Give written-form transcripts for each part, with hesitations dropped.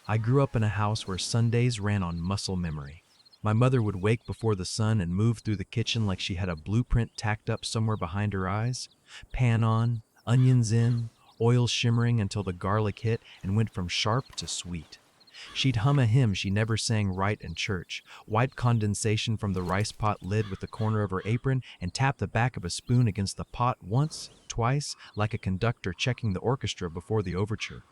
I grew up in a house where Sundays ran on muscle memory. My mother would wake before the sun and move through the kitchen like she had a blueprint tacked up somewhere behind her eyes. Pan on, onions in, oil shimmering until the garlic hit and went from sharp to sweet. She'd hum a hymn she never sang right in church, wipe condensation from the rice pot lid with the corner of her apron, and tap the back of a spoon against the pot once, twice, like a conductor checking the orchestra before the overture.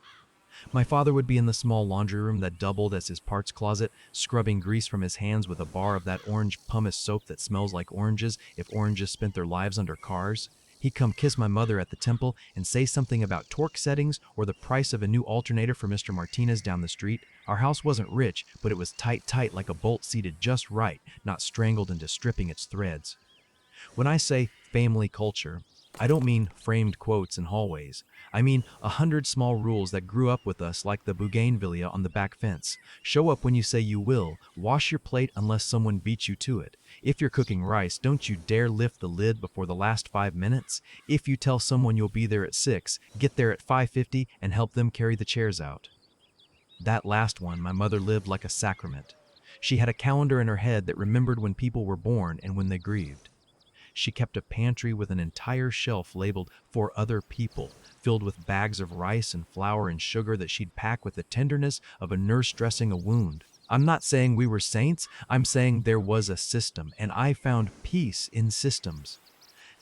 My father would be in the small laundry room that doubled as his parts closet, scrubbing grease from his hands with a bar of that orange pumice soap that smells like oranges if oranges spent their lives under cars. He'd come kiss my mother at the temple and say something about torque settings or the price of a new alternator for Mr. Martinez down the street. Our house wasn't rich, but it was tight like a bolt seated just right, not strangled into stripping its threads. When I say family culture, I don't mean framed quotes in hallways. I mean 100 small rules that grew up with us, like the bougainvillea on the back fence. Show up when you say you will. Wash your plate unless someone beats you to it. If you're cooking rice, don't you dare lift the lid before the last 5 minutes. If you tell someone you'll be there at 6, get there at 5:50 and help them carry the chairs out. That last one, my mother lived like a sacrament. She had a calendar in her head that remembered when people were born and when they grieved. She kept a pantry with an entire shelf labeled "for other people," filled with bags of rice and flour and sugar that she'd pack with the tenderness of a nurse dressing a wound. I'm not saying we were saints, I'm saying there was a system, and I found peace in systems.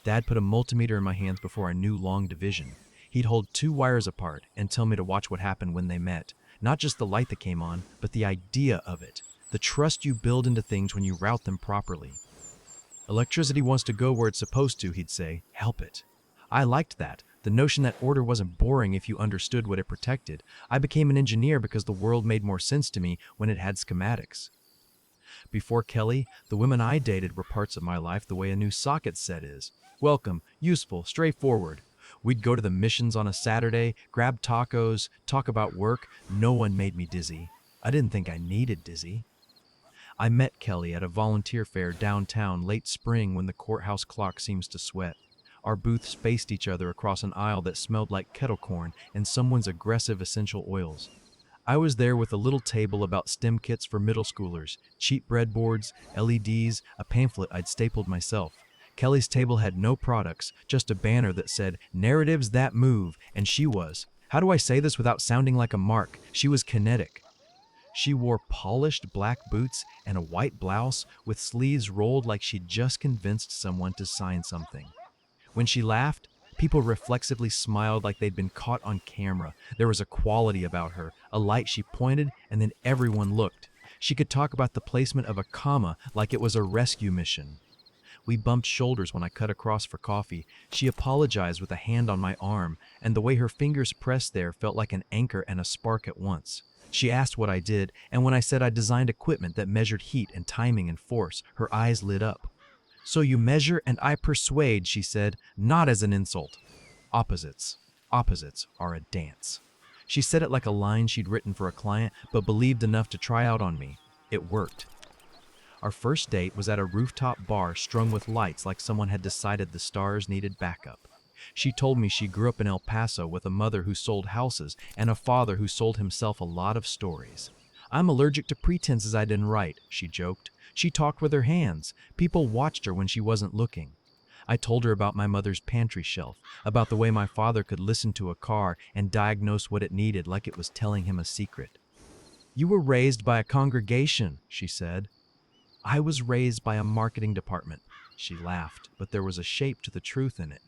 Dad put a multimeter in my hands before I knew long division. He'd hold 2 wires apart and tell me to watch what happened when they met. Not just the light that came on, but the idea of it. The trust you build into things when you route them properly. Electricity wants to go where it's supposed to, he'd say. Help it. I liked that. The notion that order wasn't boring if you understood what it protected. I became an engineer because the world made more sense to me when it had schematics. Before Kelly, the women I dated were parts of my life the way a new socket set is. Welcome, useful, straightforward. We'd go to the missions on a Saturday, grab tacos, talk about work. No one made me dizzy. I didn't think I needed dizzy. I met Kelly at a volunteer fair downtown late spring when the courthouse clock seems to sweat. Our booths faced each other across an aisle that smelled like kettle corn and someone's aggressive essential oils. I was there with a little table about STEM kits for middle schoolers, cheap breadboards, LEDs, a pamphlet I'd stapled myself. Kelly's table had no products, just a banner that said, "Narratives that move," and she was, how do I say this without sounding like a mark? She was kinetic. She wore polished black boots and a white blouse with sleeves rolled like she'd just convinced someone to sign something. When she laughed, people reflexively smiled like they'd been caught on camera. There was a quality about her, a light she pointed, and then everyone looked. She could talk about the placement of a comma like it was a rescue mission. We bumped shoulders when I cut across for coffee. She apologized with a hand on my arm, and the way her fingers pressed there felt like an anchor and a spark at once. She asked what I did, and when I said I designed equipment that measured heat and timing and force, her eyes lit up. "So you measure and I persuade," she said, not as an insult. Opposites are a dance. She said it like a line she'd written for a client, but believed enough to try out on me. It worked. Our first date was at a rooftop bar strung with lights like someone had decided the stars needed backup. She told me she grew up in El Paso with a mother who sold houses and a father who sold himself a lot of stories. "I'm allergic to pretenses I didn't write," she joked. She talked with her hands. People watched her when she wasn't looking. I told her about my mother's pantry shelf, about the way my father could listen to a car and diagnose what it needed like it was telling him a secret. "You were raised by a congregation," she said. "I was raised by a marketing department." She laughed, but there was a shape to the truth in it.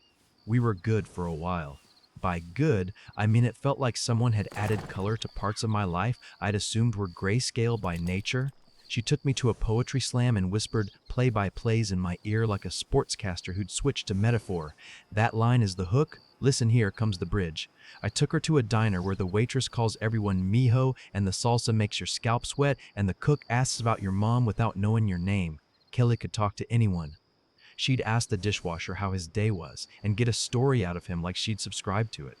We were good for a while. By good, I mean it felt like someone had added color to parts of my life I'd assumed were grayscale by nature. She took me to a poetry slam and whispered play-by-plays in my ear like a sportscaster who'd switched to metaphor. "That line is the hook. Listen, here comes the bridge." I took her to a diner where the waitress calls everyone mijo and the salsa makes your scalp sweat and the cook asks about your mom without knowing your name. Kelly could talk to anyone. She'd ask the dishwasher how his day was and get a story out of him like she'd subscribed to it.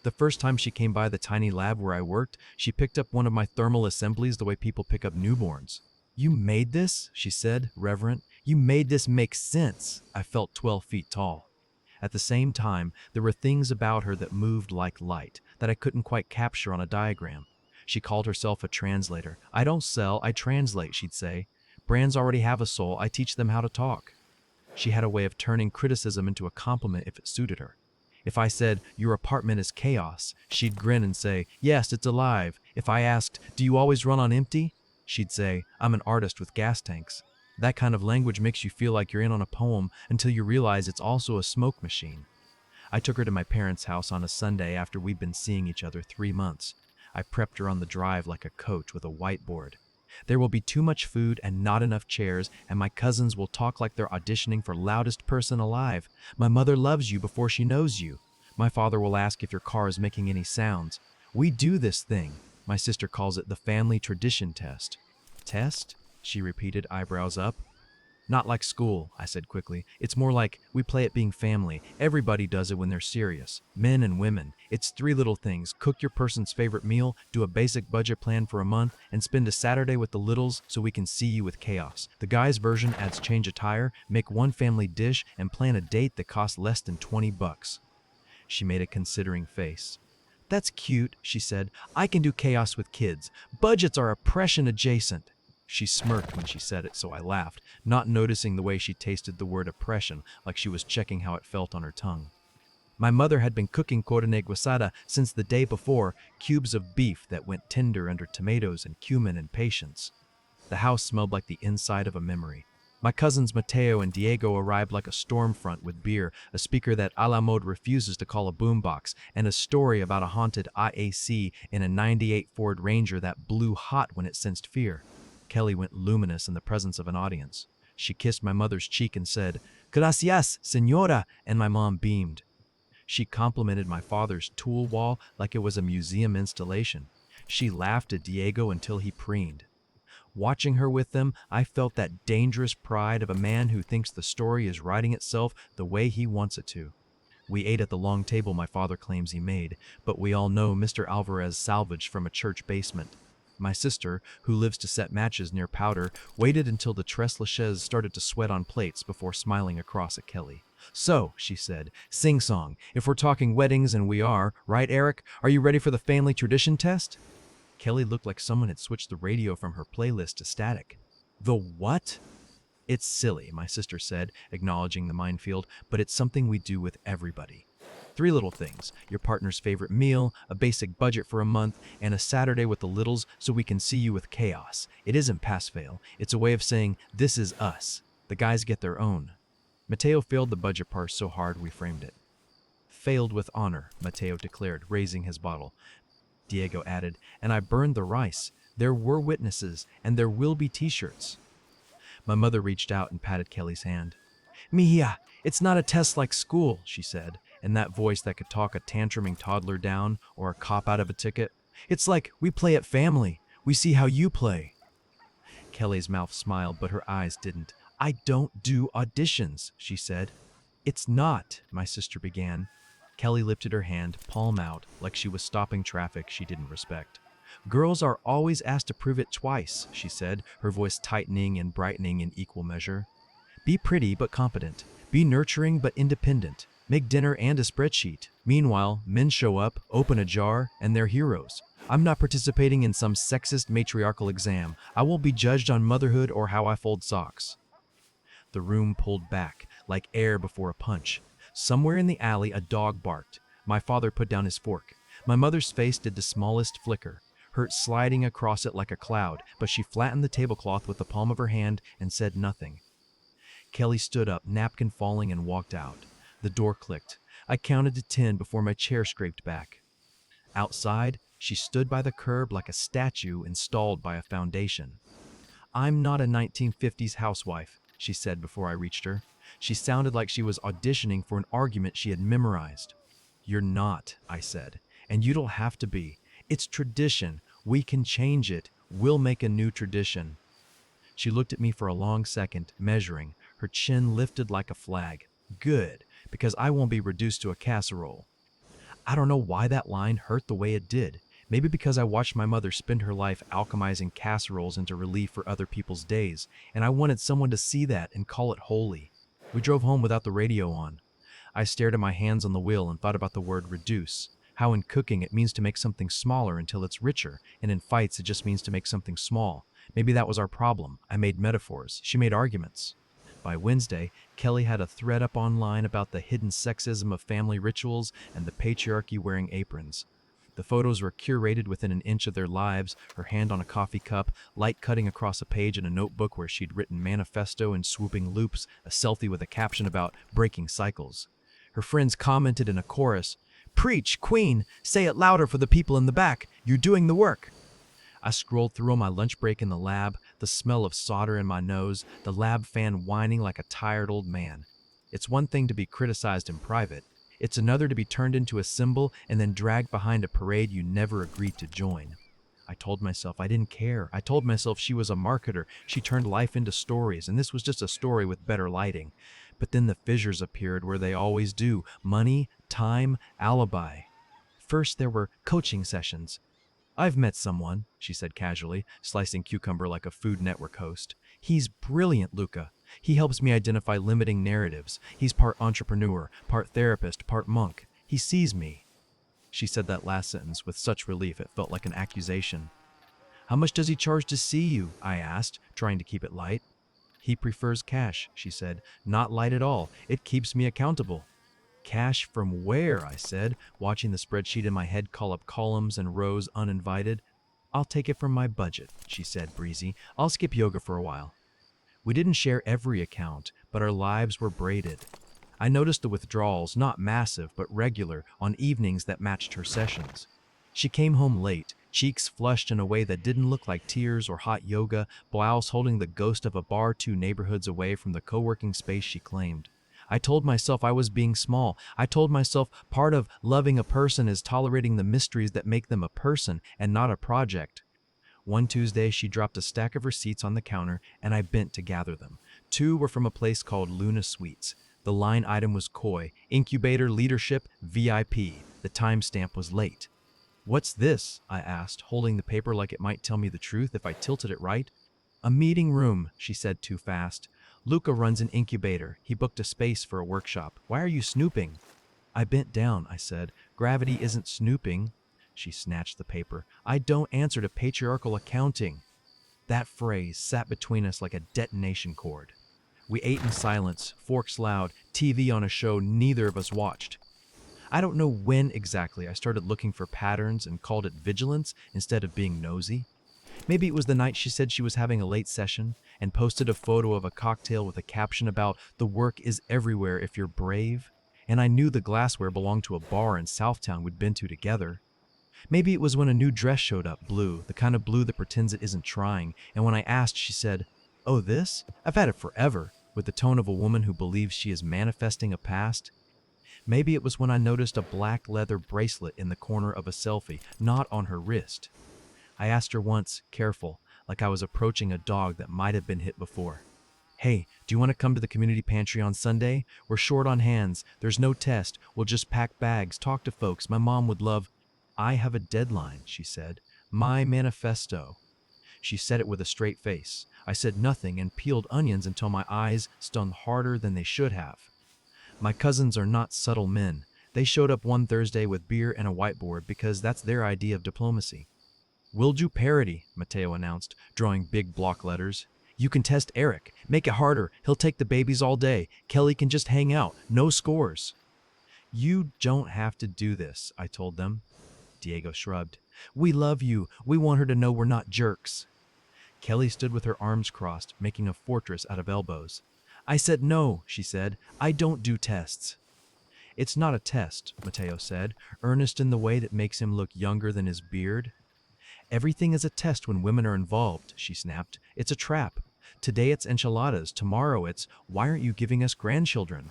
The first time she came by the tiny lab where I worked, she picked up one of my thermal assemblies the way people pick up newborns. "You made this?" she said, reverent. "You made this make sense." I felt 12 feet tall. At the same time, there were things about her that moved like light, that I couldn't quite capture on a diagram. She called herself a translator. I don't sell, I translate, she'd say. Brands already have a soul, I teach them how to talk. She had a way of turning criticism into a compliment if it suited her. If I said, your apartment is chaos, she'd grin and say, yes, it's alive. If I asked, do you always run on empty? She'd say, I'm an artist with gas tanks. That kind of language makes you feel like you're in on a poem until you realize it's also a smoke machine. I took her to my parents' house on a Sunday after we'd been seeing each other 3 months. I prepped her on the drive like a coach with a whiteboard. There will be too much food and not enough chairs, and my cousins will talk like they're auditioning for loudest person alive. My mother loves you before she knows you. My father will ask if your car is making any sounds. We do this thing. My sister calls it the family tradition test. Test? She repeated, eyebrows up. Not like school, I said quickly. It's more like we play at being family. Everybody does it when they're serious. Men and women. It's 3 little things. Cook your person's favorite meal, do a basic budget plan for a month, and spend a Saturday with the littles so we can see you with chaos. The guy's version adds change a tire, make one family dish, and plan a date that costs less than $20. She made a considering face. That's cute, she said. I can do chaos with kids. Budgets are oppression adjacent. She smirked when she said it, so I laughed, not noticing the way she tasted the word oppression, like she was checking how it felt on her tongue. My mother had been cooking carne guisada since the day before, cubes of beef that went tender under tomatoes and cumin and patience. The house smelled like the inside of a memory. My cousins Mateo and Diego arrived like a storm front with beer, a speaker that a la mode refuses to call a boombox, and a story about a haunted IAC in a '98 Ford Ranger that blew hot when it sensed fear. Kelly went luminous in the presence of an audience. She kissed my mother's cheek and said, "Gracias, señora," and my mom beamed. She complimented my father's tool wall like it was a museum installation. She laughed at Diego until he preened. Watching her with them, I felt that dangerous pride of a man who thinks the story is writing itself the way he wants it to. We ate at the long table my father claims he made, but we all know Mr. Alvarez salvaged from a church basement. My sister, who lives to set matches near Powder, waited until the tres leches started to sweat on plates before smiling across at Kelly. So, she said, sing-song. If we're talking weddings, and we are, right, Eric? Are you ready for the family tradition test? Kelly looked like someone had switched the radio from her playlist to static. The what? It's silly, my sister said, acknowledging the minefield, but it's something we do with everybody. 3 little things, your partner's favorite meal, a basic budget for a month, and a Saturday with the littles so we can see you with chaos. It isn't pass-fail. It's a way of saying, this is us. The guys get their own. Mateo failed the budget part so hard we framed it. Failed with honor, Mateo declared, raising his bottle. Diego added, and I burned the rice. There were witnesses, and there will be t-shirts. My mother reached out and patted Kelly's hand. Mija, it's not a test like school, she said, in that voice that could talk a tantruming toddler down or a cop out of a ticket. It's like we play at family. We see how you play. Kelly's mouth smiled, but her eyes didn't. I don't do auditions, she said. It's not, my sister began. Kelly lifted her hand, palm out, like she was stopping traffic she didn't respect. Girls are always asked to prove it twice, she said, her voice tightening and brightening in equal measure. Be pretty but competent. Be nurturing but independent. Make dinner and a spreadsheet. Meanwhile, men show up, open a jar, and they're heroes. I'm not participating in some sexist matriarchal exam. I won't be judged on motherhood or how I fold socks. The room pulled back, like air before a punch. Somewhere in the alley, a dog barked. My father put down his fork. My mother's face did the smallest flicker, hurt sliding across it like a cloud, but she flattened the tablecloth with the palm of her hand and said nothing. Kelly stood up, napkin falling, and walked out. The door clicked. I counted to 10 before my chair scraped back. Outside, she stood by the curb like a statue installed by a foundation. I'm not a 1950s housewife, she said before I reached her. She sounded like she was auditioning for an argument she had memorized. You're not, I said, and you don't have to be. It's tradition. We can change it. We'll make a new tradition. She looked at me for a long second, measuring, her chin lifted like a flag. Good, because I won't be reduced to a casserole. I don't know why that line hurt the way it did. Maybe because I watched my mother spend her life alchemizing casseroles into relief for other people's days, and I wanted someone to see that and call it holy. We drove home without the radio on. I stared at my hands on the wheel and thought about the word reduce. How in cooking it means to make something smaller until it's richer, and in fights it just means to make something small. Maybe that was our problem. I made metaphors. She made arguments. By Wednesday, Kelly had a thread up online about the hidden sexism of family rituals and the patriarchy wearing aprons. The photos were curated within an inch of their lives, her hand on a coffee cup, light cutting across a page in a notebook where she'd written manifesto in swooping loops, a selfie with a caption about breaking cycles. Her friends commented in a chorus, "Preach, Queen! Say it louder for the people in the back! You're doing the work!" I scrolled through on my lunch break in the lab, the smell of solder in my nose, the lab fan whining like a tired old man. It's one thing to be criticized in private. It's another to be turned into a symbol and then dragged behind a parade you never agreed to join. I told myself I didn't care. I told myself she was a marketer. She turned life into stories, and this was just a story with better lighting. But then the fissures appeared where they always do: money, time, alibi. First, there were coaching sessions. "I've met someone," she said casually, slicing cucumber like a Food Network host. "He's brilliant, Luca. He helps me identify limiting narratives. He's part entrepreneur, part therapist, part monk. He sees me." She said that last sentence with such relief it felt like an accusation. "How much does he charge to see you?" I asked, trying to keep it light. "He prefers cash," she said. "Not light at all. It keeps me accountable." "Cash from where?" I said, watching the spreadsheet in my head call up columns and rows uninvited. "I'll take it from my budget," she said, breezy. "I'll skip yoga for a while." We didn't share every account, but our lives were braided. I noticed the withdrawals, not massive, but regular, on evenings that matched her sessions. She came home late, cheeks flushed in a way that didn't look like tears or hot yoga, blouse holding the ghost of a bar 2 neighborhoods away from the co-working space she claimed. I told myself I was being small. I told myself part of loving a person is tolerating the mysteries that make them a person and not a project. One Tuesday, she dropped a stack of receipts on the counter, and I bent to gather them. 2 were from a place called Luna Sweets. The line item was coy: incubator leadership, VIP. The timestamp was late. "What's this?" I asked, holding the paper like it might tell me the truth if I tilted it right. "A meeting room," she said too fast. "Luca runs an incubator. He booked a space for a workshop. Why are you snooping?" I bent down, I said. "Gravity isn't snooping." She snatched the paper. "I don't answer to patriarchal accounting." That phrase sat between us like a detonation cord. We ate in silence, forks loud, TV on a show neither of us watched. I don't know when exactly I started looking for patterns and called it vigilance instead of being nosy. Maybe it was the night she said she was having a late session and posted a photo of a cocktail with a caption about "the work is everywhere if you're brave," and I knew the glassware belonged to a bar in Southtown we'd been to together. Maybe it was when a new dress showed up, blue, the kind of blue that pretends it isn't trying, and when I asked, she said, "Oh, this? I've had it forever," with the tone of a woman who believes she is manifesting a past. Maybe it was when I noticed a black leather bracelet in the corner of a selfie, not on her wrist. I asked her once, careful, like I was approaching a dog that might have been hit before. "Hey, do you want to come to the community pantry on Sunday? We're short on hands. There's no test. We'll just pack bags, talk to folks. My mom would love—" "I have a deadline," she said. "My manifesto." She said it with a straight face. I said nothing and peeled onions until my eyes stung harder than they should have. My cousins are not subtle men. They showed up one Thursday with beer and a whiteboard because that's their idea of diplomacy. "We'll do parity," Mateo announced, drawing big block letters. "You can test Eric. Make it harder. He'll take the babies all day. Kelly can just hang out. No scores." "You don't have to do this," I told them. Diego shrugged. "We love you. We want her to know we're not jerks." Kelly stood with her arms crossed, making a fortress out of elbows. "I said no," she said. "I don't do tests." "It's not a test," Mateo said, earnest in the way that makes him look younger than his beard. "Everything is a test when women are involved," she snapped. "It's a trap. Today it's enchiladas. Tomorrow it's, why aren't you giving us grandchildren?"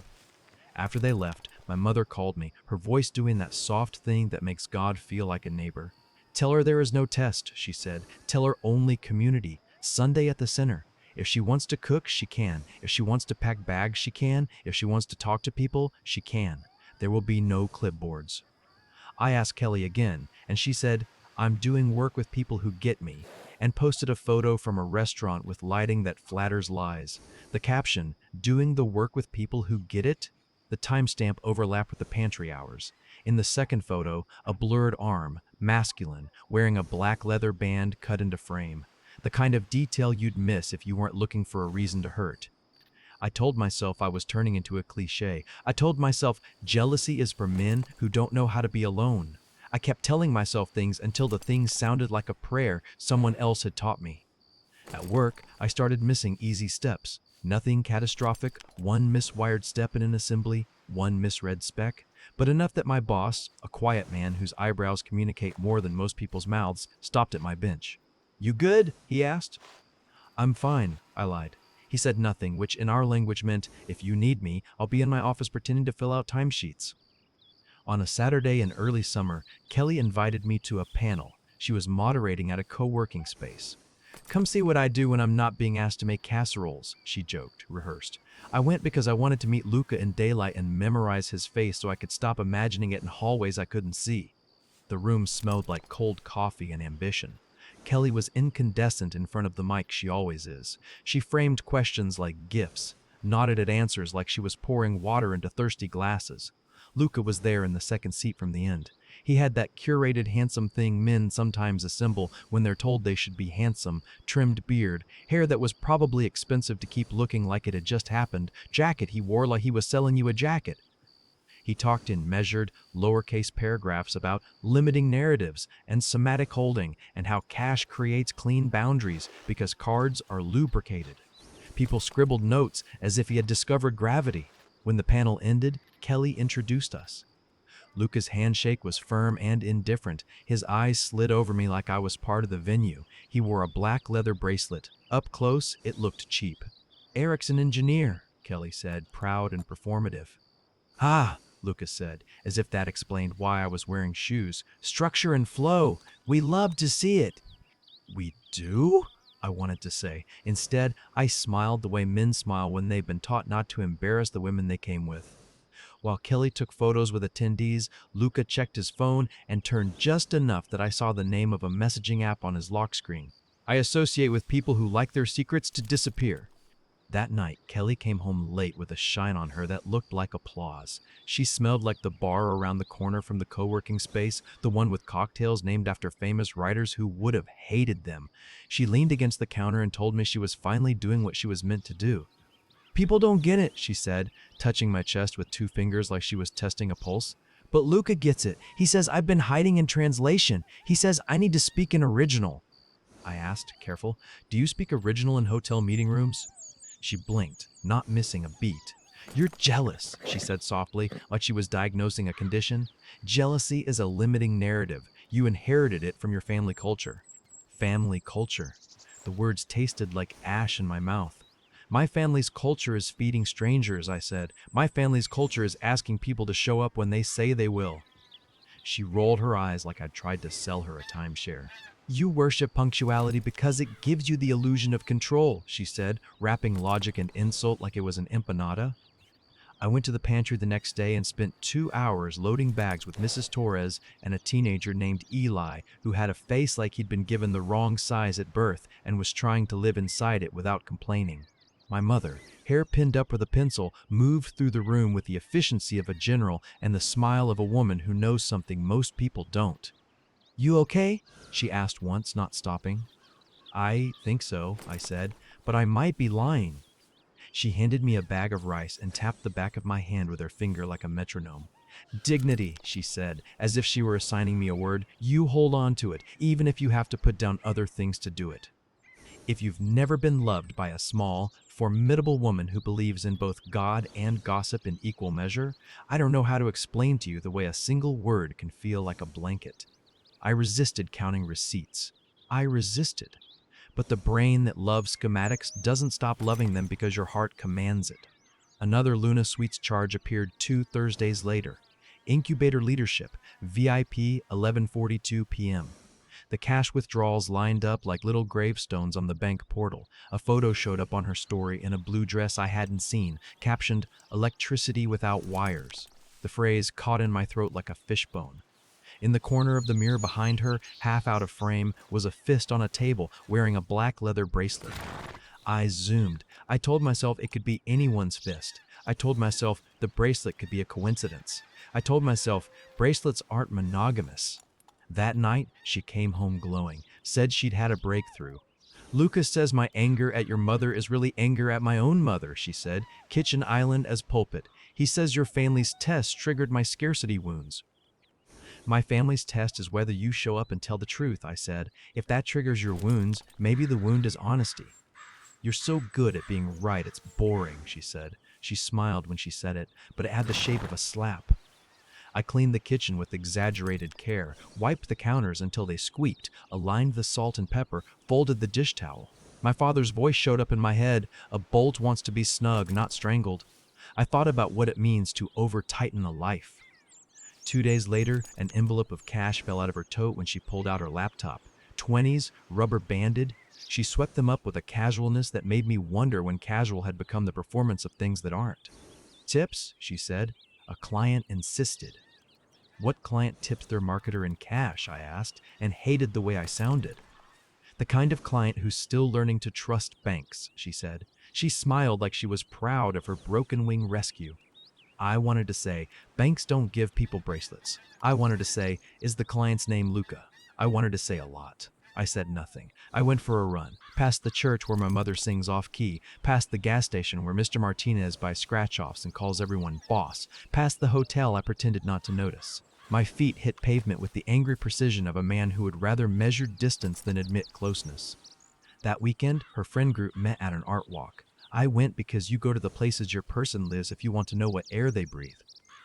After they left, my mother called me, her voice doing that soft thing that makes God feel like a neighbor. "Tell her there is no test," she said. "Tell her only community. Sunday at the center. If she wants to cook, she can. If she wants to pack bags, she can. If she wants to talk to people, she can. There will be no clipboards." I asked Kelly again, and she said, "I'm doing work with people who get me," and posted a photo from a restaurant with lighting that flatters lies. The caption, "Doing the work with people who get it?" The timestamp overlapped with the pantry hours. In the second photo, a blurred arm, masculine, wearing a black leather band cut into frame. The kind of detail you'd miss if you weren't looking for a reason to hurt. I told myself I was turning into a cliche. I told myself jealousy is for men who don't know how to be alone. I kept telling myself things until the things sounded like a prayer someone else had taught me. At work, I started missing easy steps. Nothing catastrophic, one miswired step in an assembly, one misread spec, but enough that my boss, a quiet man whose eyebrows communicate more than most people's mouths, stopped at my bench. "You good?" he asked. "I'm fine," I lied. He said nothing, which in our language meant, "If you need me, I'll be in my office pretending to fill out timesheets." On a Saturday in early summer, Kelly invited me to a panel. She was moderating at a co-working space. "Come see what I do when I'm not being asked to make casseroles," she joked, rehearsed. I went because I wanted to meet Luca in daylight and memorize his face so I could stop imagining it in hallways I couldn't see. The room smelled like cold coffee and ambition. Kelly was incandescent in front of the mic she always is. She framed questions like gifts, nodded at answers like she was pouring water into thirsty glasses. Luca was there in the second seat from the end. He had that curated handsome thing men sometimes assemble when they're told they should be handsome, trimmed beard, hair that was probably expensive to keep looking like it had just happened, jacket he wore like he was selling you a jacket. He talked in measured, lowercase paragraphs about limiting narratives and somatic holding and how cash creates clean boundaries because cards are lubricated. People scribbled notes as if he had discovered gravity. When the panel ended, Kelly introduced us. Luca's handshake was firm and indifferent. His eyes slid over me like I was part of the venue. He wore a black leather bracelet. Up close, it looked cheap. "Eric's an engineer," Kelly said, proud and performative. "Ah," Luca said, as if that explained why I was wearing shoes. "Structure and flow. We love to see it." "We do?" I wanted to say. Instead, I smiled the way men smile when they've been taught not to embarrass the women they came with. While Kelly took photos with attendees, Luca checked his phone and turned just enough that I saw the name of a messaging app on his lock screen. "I associate with people who like their secrets to disappear." That night, Kelly came home late with a shine on her that looked like applause. She smelled like the bar around the corner from the co-working space, the one with cocktails named after famous writers who would have hated them. She leaned against the counter and told me she was finally doing what she was meant to do. "People don't get it," she said, touching my chest with two fingers like she was testing a pulse. "But Luca gets it. He says I've been hiding in translation. He says I need to speak in original." I asked, careful, "Do you speak original in hotel meeting rooms?" She blinked, not missing a beat. "You're jealous," she said softly, like she was diagnosing a condition. "Jealousy is a limiting narrative. You inherited it from your family culture." Family culture. The words tasted like ash in my mouth. "My family's culture is feeding strangers," I said. "My family's culture is asking people to show up when they say they will." She rolled her eyes like I'd tried to sell her a timeshare. "You worship punctuality because it gives you the illusion of control," she said, wrapping logic and insult like it was an empanada. I went to the pantry the next day and spent 2 hours loading bags with Mrs. Torres and a teenager named Eli, who had a face like he'd been given the wrong size at birth and was trying to live inside it without complaining. My mother, hair pinned up with a pencil, moved through the room with the efficiency of a general and the smile of a woman who knows something most people don't. "You okay?" she asked once, not stopping. "I think so," I said, "but I might be lying." She handed me a bag of rice and tapped the back of my hand with her finger like a metronome. "Dignity," she said, as if she were assigning me a word. "You hold on to it, even if you have to put down other things to do it." If you've never been loved by a small, formidable woman who believes in both God and gossip in equal measure, I don't know how to explain to you the way a single word can feel like a blanket. I resisted counting receipts. I resisted. But the brain that loves schematics doesn't stop loving them because your heart commands it. Another Luna Suites charge appeared 2 Thursdays later. Incubator Leadership, VIP 11:42 p.m. The cash withdrawals lined up like little gravestones on the bank portal. A photo showed up on her story in a blue dress I hadn't seen, captioned "Electricity without wires." The phrase caught in my throat like a fishbone. In the corner of the mirror behind her, half out of frame, was a fist on a table wearing a black leather bracelet. I zoomed. I told myself it could be anyone's fist. I told myself the bracelet could be a coincidence. I told myself bracelets aren't monogamous. That night, she came home glowing, said she'd had a breakthrough. Lucas says my anger at your mother is really anger at my own mother, she said. Kitchen island as pulpit. He says your family's test triggered my scarcity wounds. My family's test is whether you show up and tell the truth, I said. If that triggers your wounds, maybe the wound is honesty. You're so good at being right, it's boring, she said. She smiled when she said it, but it had the shape of a slap. I cleaned the kitchen with exaggerated care, wiped the counters until they squeaked, aligned the salt and pepper, folded the dish towel. My father's voice showed up in my head. A bolt wants to be snug, not strangled. I thought about what it means to over-tighten a life. 2 days later, an envelope of cash fell out of her tote when she pulled out her laptop. 20s, rubber banded. She swept them up with a casualness that made me wonder when casual had become the performance of things that aren't. Tips, she said. A client insisted. What client tips their marketer in cash, I asked, and hated the way I sounded. The kind of client who's still learning to trust banks, she said. She smiled like she was proud of her broken wing rescue. I wanted to say, banks don't give people bracelets. I wanted to say, is the client's name Luca? I wanted to say a lot. I said nothing. I went for a run, past the church where my mother sings off-key, past the gas station where Mr. Martinez buys scratch-offs and calls everyone boss, past the hotel I pretended not to notice. My feet hit pavement with the angry precision of a man who would rather measure distance than admit closeness. That weekend, her friend group met at an art walk. I went because you go to the places your person lives if you want to know what air they breathe.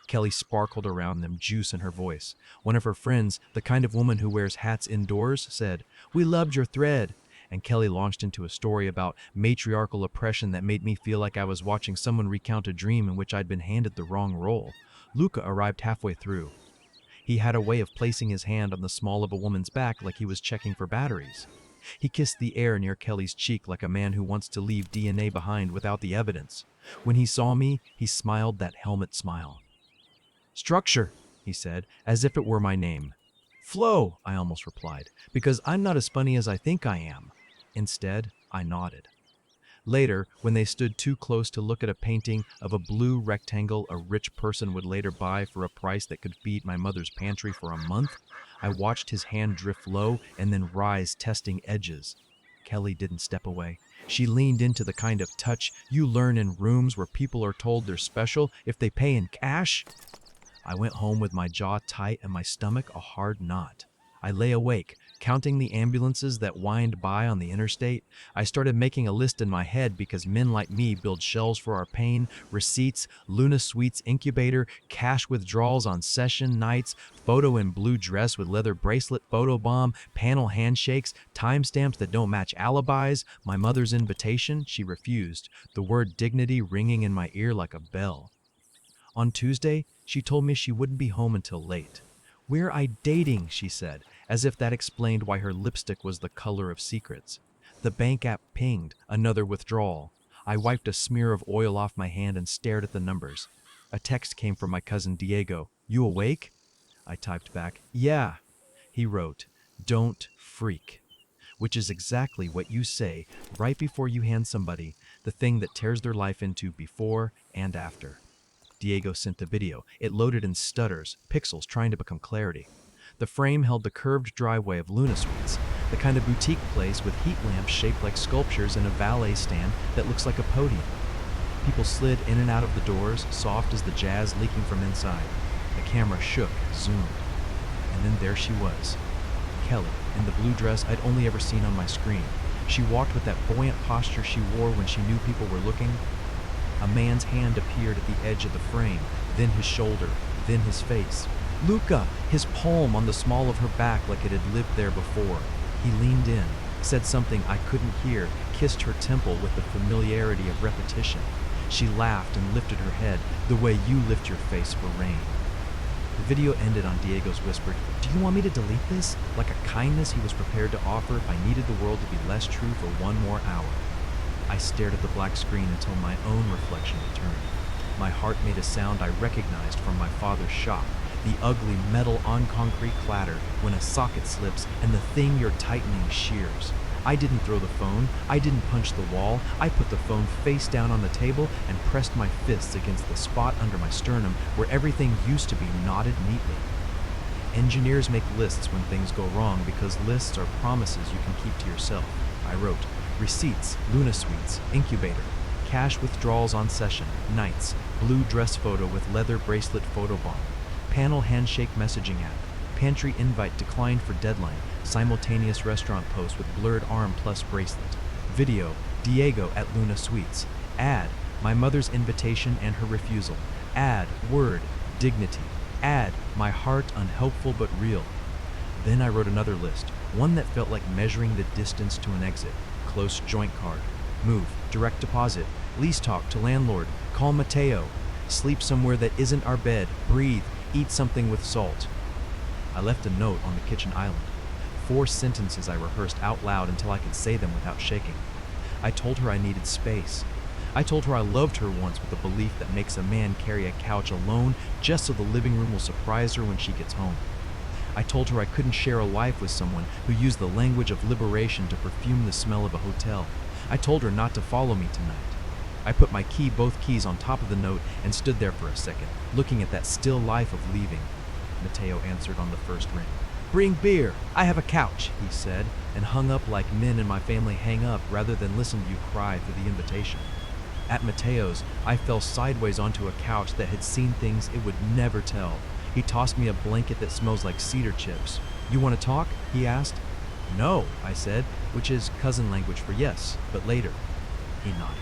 Kelly sparkled around them, juice in her voice. One of her friends, the kind of woman who wears hats indoors, said, "We loved your thread." And Kelly launched into a story about matriarchal oppression that made me feel like I was watching someone recount a dream in which I'd been handed the wrong role. Luca arrived halfway through. He had a way of placing his hand on the small of a woman's back like he was checking for batteries. He kissed the air near Kelly's cheek like a man who wants to leave DNA behind without the evidence. When he saw me, he smiled that helmet smile. "Structure," he said, as if it were my name. "Flow," I almost replied, because I'm not as funny as I think I am. Instead, I nodded. Later, when they stood too close to look at a painting of a blue rectangle a rich person would later buy for a price that could feed my mother's pantry for a month, I watched his hand drift low and then rise, testing edges. Kelly didn't step away. She leaned into the kind of touch you learn in rooms where people are told they're special if they pay in cash. I went home with my jaw tight and my stomach a hard knot. I lay awake, counting the ambulances that whined by on the interstate. I started making a list in my head because men like me build shelves for our pain, receipts, Luna Suites incubator, cash withdrawals on session nights, photo in blue dress with leather bracelet photobomb, panel handshakes, timestamps that don't match alibis. My mother's invitation, she refused, the word dignity ringing in my ear like a bell. On Tuesday, she told me she wouldn't be home until late. "We're dating," she said, as if that explained why her lipstick was the color of secrets. The bank app pinged, another withdrawal. I wiped a smear of oil off my hand and stared at the numbers. A text came from my cousin Diego. "You awake?" I typed back, "Yeah." He wrote, "Don't freak," which is exactly what you say right before you hand somebody the thing that tears their life into before and after. Diego sent the video. It loaded in stutters, pixels trying to become clarity. The frame held the curved driveway of Luna Suites, the kind of boutique place with heat lamps shaped like sculptures and a valet stand that looks like a podium. People slid in and out of the doors, soft as the jazz leaking from inside. The camera shook, zoomed. And then there she was. Kelly, in the blue dress I'd only ever seen on my screen. She walked with that buoyant posture she wore when she knew people were looking. A man's hand appeared at the edge of the frame, then his shoulder, then his face. Luca, his palm on the small of her back like it had lived there before. He leaned in, said something I couldn't hear, kissed her temple with the familiarity of repetition. She laughed and lifted her head, the way you lift your face for rain. The video ended on Diego's whispered, "Do you want me to delete this?" Like a kindness he was prepared to offer if I needed the world to be less true for one more hour. I stared at the black screen until my own reflection returned. My heart made a sound I recognized from my father's shop, the ugly metal on concrete clatter when a socket slips and the thing you're tightening shears. I didn't throw the phone, I didn't punch the wall, I put the phone face down on the table and pressed my fists against the spot under my sternum where everything used to be knotted neatly. Engineers make lists when things go wrong because lists are promises you can keep to yourself. I wrote, receipts, Luna Suites, incubator, cash withdrawals on session, nights, blue dress photo with leather bracelet photobomb, panel handshake messaging app, pantry invite declined for deadline, simultaneous restaurant post with blurred arm plus bracelet, video, Diego at Luna Suites, ad, my mother's invitation and her refusal, ad, word, dignity, ad, my heart unhelpful but real. Then I wrote another list, one that felt like measuring the distance to an exit, close joint card, move, direct deposit, lease talk to landlord, call Mateo, sleep somewhere that isn't our bed, breathe, eat something with salt. I left a note on the kitchen island. 4 sentences I rehearsed out loud until I could say them without shaking. I told her I needed space. I told her I loved her once with the belief that makes a man carry a couch alone just so the living room will surprise her when she gets home. I told her I couldn't share a life with someone who used the language of liberation to perfume the smell of a hotel. I told her not to follow me tonight. I put both keys on top of the note and stood there for a second, looking at that still life of leaving. Mateo answered on the first ring. Bring beer, I have a couch, he said, and hung up like men in my family hang up rather than listen to you cry through the invitation. At Mateo's, I fell sideways onto a couch that had seen things it would never tell. He tossed me a blanket that smells like cedar chips. You want to talk? He asked. No, I said, which is cousin language for yes, but later. He nodded.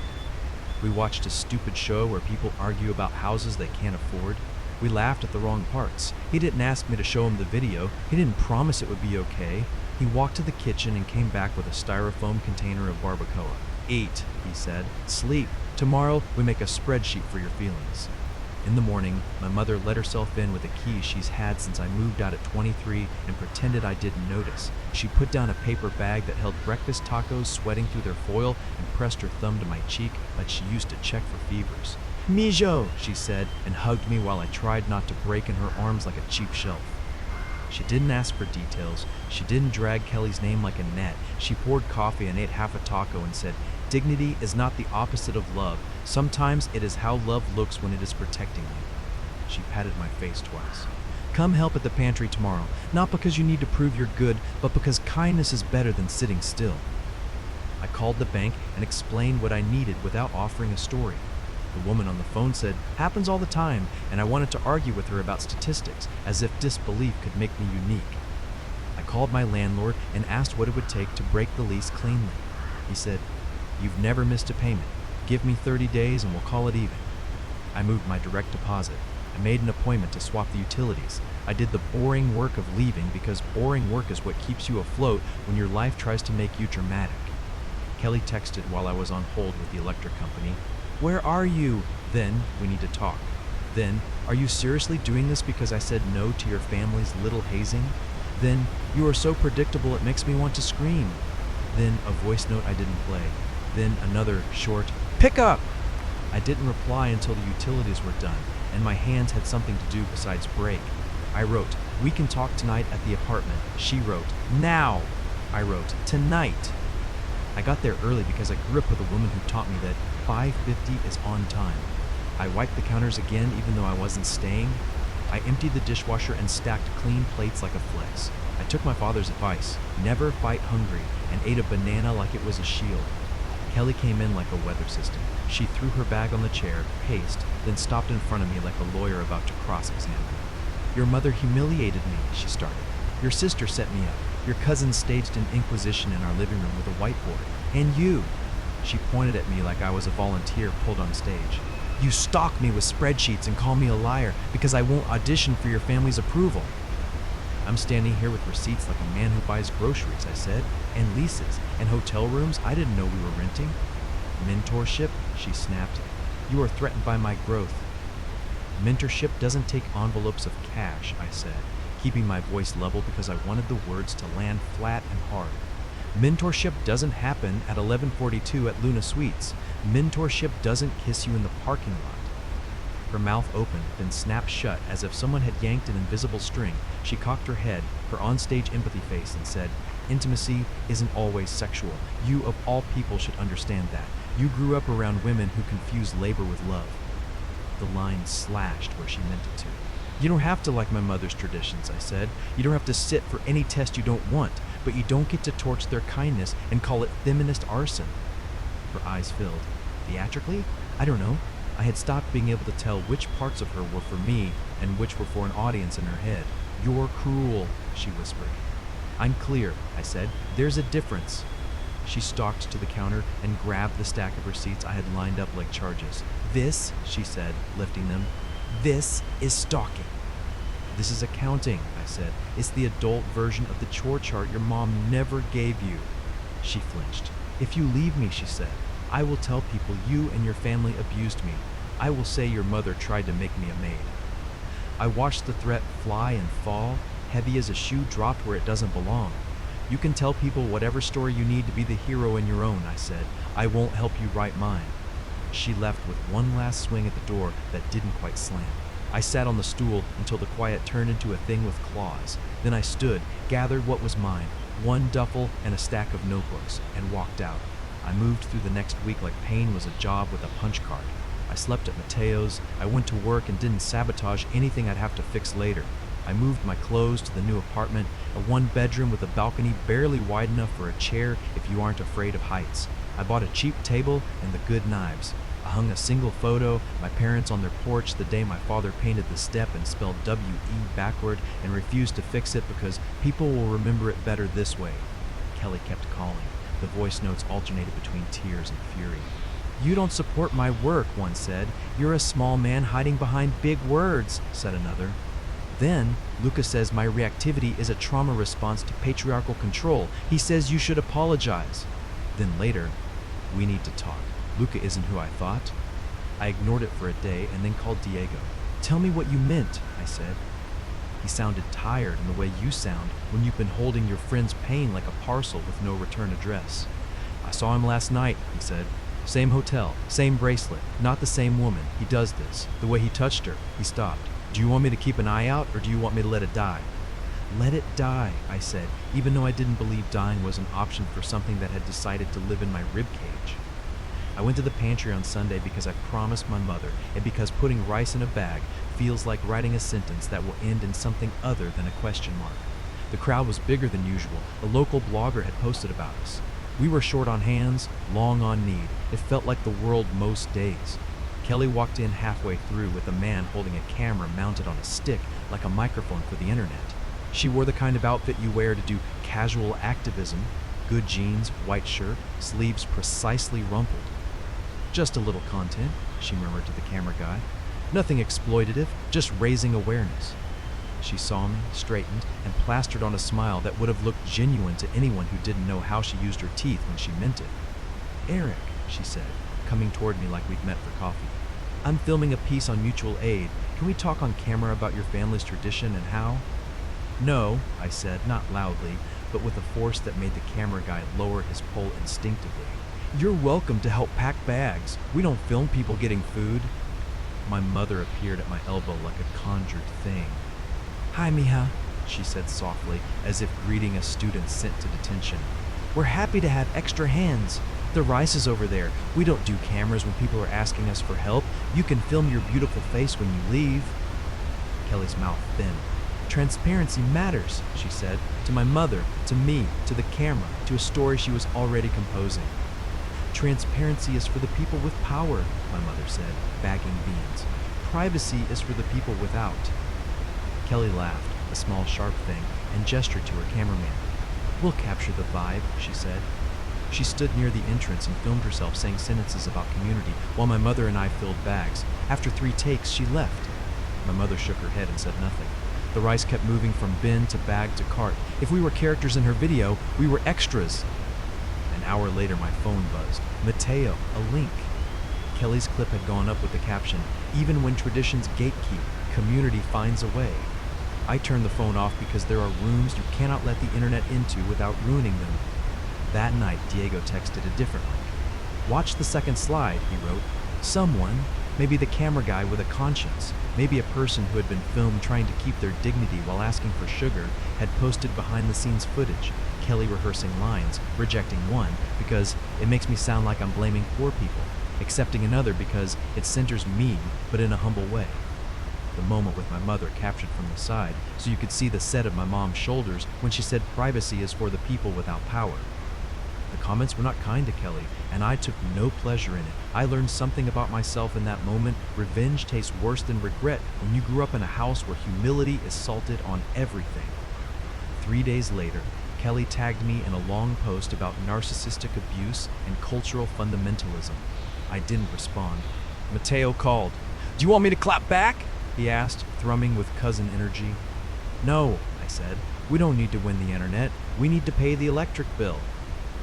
We watched a stupid show where people argue about houses they can't afford. We laughed at the wrong parts. He didn't ask me to show him the video. He didn't promise it would be okay. He walked to the kitchen and came back with a styrofoam container of barbacoa. Eat, he said. Sleep. Tomorrow, we make a spreadsheet for your feelings. In the morning, my mother let herself in with a key she's had since I moved out at 23 and pretended I didn't notice. She put down a paper bag that held breakfast tacos sweating through their foil and pressed her thumb to my cheek like she used to check for fevers. Mijo, she said, and hugged me while I tried not to break in her arms like a cheap shelf. She didn't ask for details. She didn't drag Kelly's name like a net. She poured coffee and ate half a taco and said, dignity is not the opposite of love. Sometimes it is how love looks when it is protecting you. She patted my face twice. Come help at the pantry tomorrow, not because you need to prove you're good, but because kindness is better than sitting still. I called the bank and explained what I needed without offering a story. The woman on the phone said, happens all the time, and I wanted to argue with her about statistics, as if disbelief could make me unique. I called my landlord and asked what it would take to break the lease cleanly. He said, you've never missed a payment. Give me 30 days and we'll call it even. I moved my direct deposit. I made an appointment to swap the utilities. I did the boring work of leaving because boring work is what keeps you afloat when your life tries to make you dramatic. Kelly texted while I was on hold with the electric company. Where are you? Then, we need to talk. Then, are you seriously doing this because I said no to your family's little hazing? Then, you are so predictable it makes me want to scream. Then, a voice note I didn't play. Then, another short, pick up! I didn't reply until the utilities were done, and my hands had something to do besides break. I wrote, we can talk tonight at the apartment. She wrote, now! I wrote, tonight! I got there early because I grew up with a woman who taught me that 5:50 is on time. I wiped the counters again even though I wasn't staying. I emptied the dishwasher and stacked clean plates like a flex. I took my father's advice, never fight hungry, and ate a banana like it was a shield. Kelly came in like a weather system. She threw her bag on the chair, paced, then stopped in front of me like a lawyer about to cross-examine. Your mother humiliated me, she started. Your sister set me up. Your cousin staged an inquisition in our living room with a whiteboard. And you! She pointed at me like I was a volunteer pulled on stage. You stalk me with spreadsheets and call me a liar because I won't audition for your family's approval. I'm standing here with receipts like a man who buys groceries, I said, and leases, and hotel rooms I didn't know we were renting. Mentorship, she snapped. You are threatened by my growth. Mentorship doesn't take envelopes of cash, I said, keeping my voice level because I wanted the words to land flat and hard. Mentorship doesn't happen at 11:42 at Luna Suites. Mentorship doesn't kiss you in the parking lot. Her mouth opened, then snapped shut as if someone had yanked an invisible string. She cocked her head, her onstage empathy face, and said, Intimacy isn't always sexual. You, of all people, should understand that. You grew up around women who confuse labor with love. The line slashed where she meant it to. You don't have to like my mother's traditions, I said. You don't have to sit for any test you don't want, but you don't get to torch their kindness and call it feminist arson. Her eyes filled. Theatrically? I don't know. I had stopped being able to tell which parts of her were for me and which were for an audience in her head. You're cruel, she whispered. I'm clear, I said. There's a difference. She stalked to the counter and grabbed the stack of receipts I had lined up like charges. This, she said, lifting them, this is stalking. This is accounting, I said. It's the adult version of the chore chart your mom never gave you. She flinched. If you leave me, she said, I will tell people you and your family abused me. I will say your mother tried to make me a maid. I watched the threat fly and fall, heavy as a shoe dropped where it doesn't belong. You can tell people whatever story you need to be the hero in your own, I said. I won't help you write mine. She left with one last swing at the door that didn't quite slam. I sat on the stool until the quiet turned into a thing with claws. Then I stood, gathered what was mine, one duffel and a stack of notebooks, and walked out. I moved through the next week like pain was a job with a punch card. I slept at Mateo's, I went to work and didn't sabotage anything I'd have to fix later. I moved my clothes to the new apartment, a one-bedroom with a balcony barely wide enough for a chair if you aren't afraid of heights. I bought a cheap table and the good knives. I hung a single photo, my parents on their porch the day my father painted the step and spelled W-E backward and refused to fix it because people will remember it better this way. Kelly kept calling. The voice notes alternated between tears and fury. You don't support my work, one said. You're a small man hiding behind big words, said another. Then, Lucas says my reactivity is a trauma response to patriarchal control. He says you should apologize. Then later, we need to talk. Luca isn't who I thought. I ignored it for a day and then called Diego. Tell me what you meant, I said. He sounded tired in the way you sound when you've been holding your friend's pain like a parcel with no return address. I saw him last night, he said. Same hotel, same bracelet, not the same woman. He does this. The way he touched her, he stopped. Do you want me to keep an eye out or do you want me to let it die? Let it die, I said, even though I didn't believe dying was an option for something that had decided to live in my ribcage. I went to the pantry on Sunday because I promised my mother, and because putting rice in a bag feels like writing a sentence that will end in something other than a question mark. The crowd was bigger than usual. A local blogger had posted about us. We were short on hands, long on need. It felt like the world most days. Kelly walked in halfway through with a man holding a camera mounted on a stick like a microphone for the internet. She wore the kind of outfit you wear to do casual activism. Good jeans, white shirt, sleeves precisely rumpled. Just a little content, she murmured to the camera guy. Nothing exploitative, just raising awareness. She saw me, straightened, and plastered on a smile that would have looked genuine to anyone who didn't know how she used her teeth when she meant it. Eric, she said, coming toward me like we'd met for coffee. I'm filming a piece on mutual aid. Can we talk on camera about your family's tradition and how? No, I said, not loudly, but with a force that made the camera guy lower his pole instinctively. You're welcome to help pack bags. We don't film people getting food. My mother appeared at my elbow like a conjured thing. Hi, mija, she said softly, as if greeting a student sent to detention. We're happy to have extra hands. The rice is over there. We don't do cameras when people are asking us for help. You can film your beautiful face when you leave. Kelly's mouth thinned. Transparency matters, she said, to my mother, to me, to the camera, to a story she was already composing. Transparency is for the people with power, my mother said, bagging beans. Privacy is for the people without. Kelly laughed, a small sharp thing, and gestured to her cameraman. We'll capture the vibe, she said. She stood near the entrance and filmed herself saying sentences about community while my mother and I filled bags. After 3 takes, she left. My mother shook her head and said nothing. The rice kept moving from bin to bag to cart. If we were characters in her video, we were extras. An hour later, my phone buzzed. Mateo, a link. Kelly's clip had gone up with the caption, "Even when traditions gatekeep, community finds a way." I turned the phone off because there are rooms you cannot let the internet into without ruining them. That night, Diego texted a different link. Watch the second slide, he wrote. Someone, maybe the camera guy with a conscience, Maybe a person who had been filmed trying to keep their dignity while asking for sugar had posted behind-the-scenes footage, Kelly rehearsing lines, rejecting one because it makes me sound like I'm blaming poor people, accepting another because it centers me, but in a humble way. The moment with my mother captured from the side, so you could see the set of my mom's shoulders when she said privacy is for the people without power. The comments were not kind to Kelly, and I took no pleasure in it. I learned something about myself in that moment. Revenge tastes worse than regret when you grew up in a house where humility is salted on everything. 3 days later, Kelly tagged me in a long post about narcissistic abuse and cultural fundamentalism. I didn't respond. Mateo called. "Do you want me to clap back?" he asked, thrumming with cousin energy. "No," I said. "We don't need to win the internet. We need to pay the electric bill."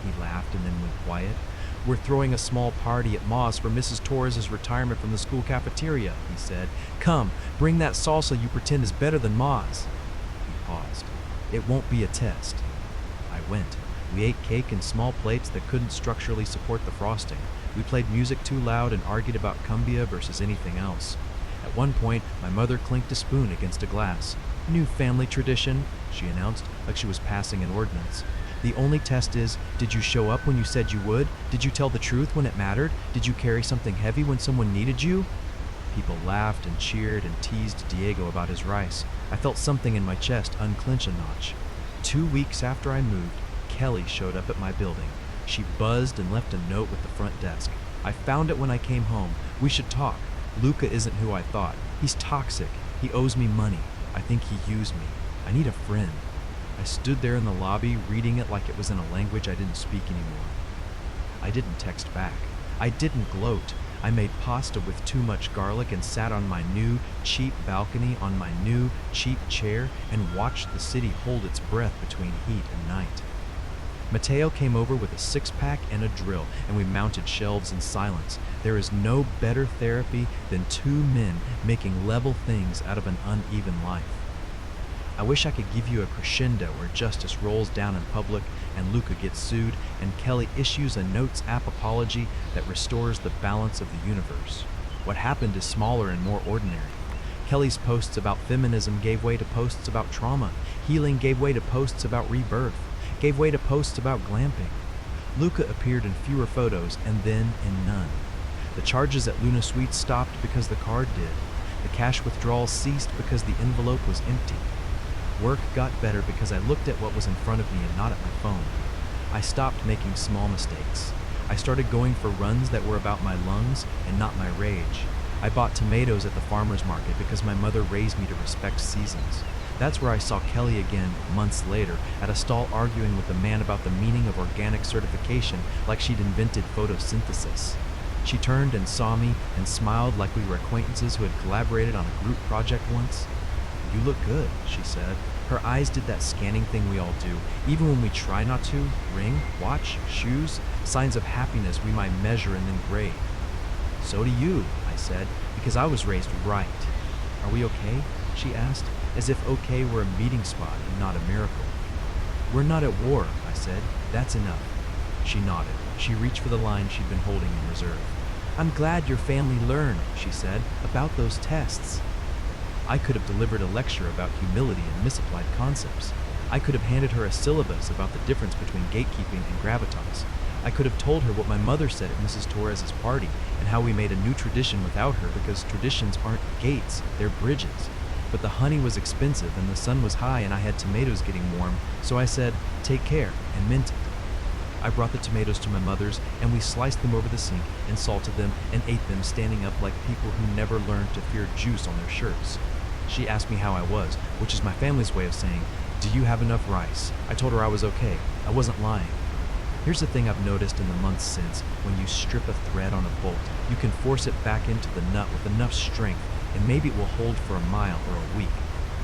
He laughed and then went quiet. "We're throwing a small party at Moss for Mrs. Torres' retirement from the school cafeteria," he said. "Come, bring that salsa you pretend is better than Moss." He paused. "It won't be a test." I went. We ate cake in small plates that couldn't structurally support the frosting. We played music too loud and argued about cumbia versus anything else. At one point, my mother clinked a spoon against a glass. "New family tradition," she announced, like she was passing an ordinance. "The only test is, did you show up when you said you would? Did you tell the truth when it mattered? Did you carry something heavy when someone needed you?" People laughed and cheered and teased Diego about his rice. I felt something in my chest unclench a notch. 2 weeks after I moved, Kelly showed up at my building. She buzzed and left a note with the front desk. "I found it when I came home. We should talk. Luca isn't who I thought. He's toxic. He owes me money. I think he used me. I need a friend." I stood there in the lobby, reading it like it was in a language I didn't speak anymore. I didn't text back. I didn't gloat. I made pasta with too much garlic and sat on my new, cheap balcony on my new, cheap chair and watched the city hold its breath between heat and night. Mateo came over with a six-pack and a drill, and we mounted shelves in silence. There is no better therapy than two men making level things out of an uneven life. I wish I could give you a crescendo where justice rolls down in public and Luca gets sued and Kelly issues a Notes app apology that restores the balance of the universe. What happened is smaller and more ordinary. Kelly's posts about feminism gave way to posts about trauma. Healing gave way to posts about rebirth. Gave way to posts about glamping. Luca appeared in fewer photos and then in none. The charges at Luna Suites stopped because the card did. The cash withdrawals ceased because the envelope was empty. Work got better because I looked at what was in front of me and not at my phone. I stopped making small mistakes. I started going for runs that were about my lungs and not my rage. I bought tomatoes at the farmer's market because my mother raised me to respect seasons. That's where I saw Kelly again, months later, at a stall arguing with a man about the meaning of organic certification like she'd invented photosynthesis. She turned and saw me and smiled like we were acquaintances who had collaborated on a group project once. "You look good," she said. Her eyes did that scanning thing we all do, even when we try not to. Ring, watch, shoes, signs of happiness we might measure and then grade. "So do you," I said, because I was raised right. "Are we okay?" she asked, as if okay were a meeting spot and not a miracle. "We're not at war," I said. "That's enough." She nodded. She reached for the line she'd been holding in reserve. "I'm glad your family learned," she said, "about those tests." I could have delivered a lecture about humility and misapplied concepts. I could have handed her a syllabus about the difference between gatekeeping and gravitas. I could have told her what my mother said at Mrs. Torres' party and how we made a new tradition without her because traditions aren't gates, they're bridges. But the honey was expensive and the sun was high and I had tomatoes getting warm, so I said, "Take care," and meant it. I brought the tomatoes to my mother's and we sliced them over the sink and salted them and ate them standing up like people who never learned to fear juice on their shirts. She asked me how I was, which is my family's way of saying, "Do you have enough rice?" I told her I was okay. I wasn't lying. Here's the thing I've noticed in the months since. When you strip a thread on a bolt, you can force it back into the nut with enough strength, and maybe it will hold for a mile or a week.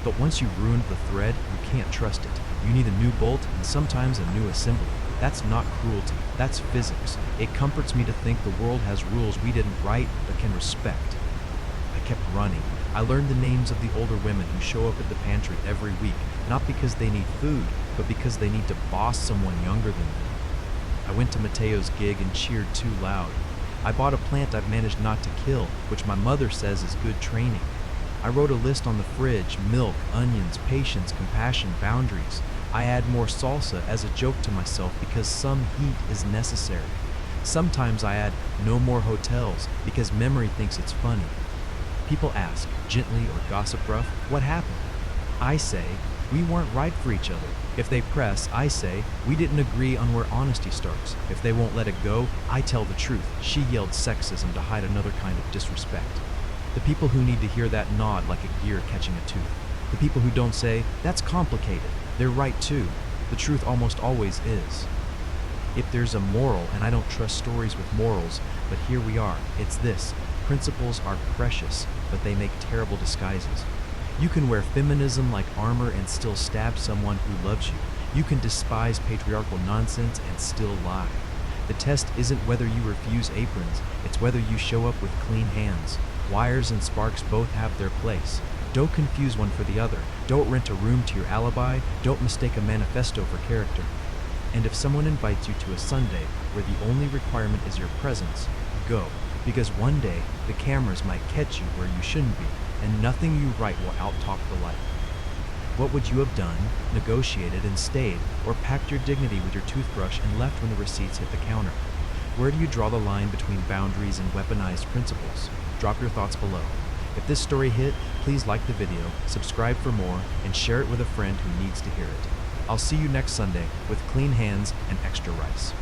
But once you've ruined the thread, you can't trust it. You need a new bolt and sometimes a new assembly. That's not cruelty, that's physics. It comforts me to think the world has rules we didn't write but can respect. I kept running. I learned the names of the older women who show up at the pantry every week, not because they need food, but because they need to boss someone younger than them. I went to Mateo's gig and cheered too loud. I bought a plant I've managed not to kill, which my mother says is good training. I wrote a list on the fridge: milk, onions, patience, compassion, boundaries. I add more salsa as a joke to myself because some heat is necessary. Sometimes I add no more hotels because memory thinks it's funny. People ask, gently or gossip rough, what happened? I say, we weren't right for each other. If they press, I say, we didn't agree on where honesty starts. If they won't let it go, I tell the truth. She yelled sexism to hide another kind of disrespect. The people who need to hear that nod like a gear catching a tooth. The people who don't say, that's complicated, they're right too. The truth almost always is. If there's a moral, and I don't trust stories with morals, but here we are, it's this: principles are precious, but they make terrible disguises. You can wear feminism like armor and still stab someone who loves you. You can despise patriarchal nonsense and still lie. The test isn't whether you refuse aprons, it's whether you show up with clean hands. Wires and sparks both have their place. Don't confuse one for the other. Don't rent a room to your alibi. Don't mistake a manifesto for character. And if someone invites you to a Sunday where the only requirement is your presence, go. Because one day, the cameras might catch you where you shouldn't be, and nothing you write will outtalk the light. What would you have done, negotiated and stayed, or packed your dignity with your toothbrush and left when the receipts hit the counter? Where do you draw the line between boundaries and weaponized principles? Drop your thoughts below. If this story hit, please like the video, subscribe for more, and share it with a friend who needs to hear it. I'll see you next Sunday with clean hands and extra rice.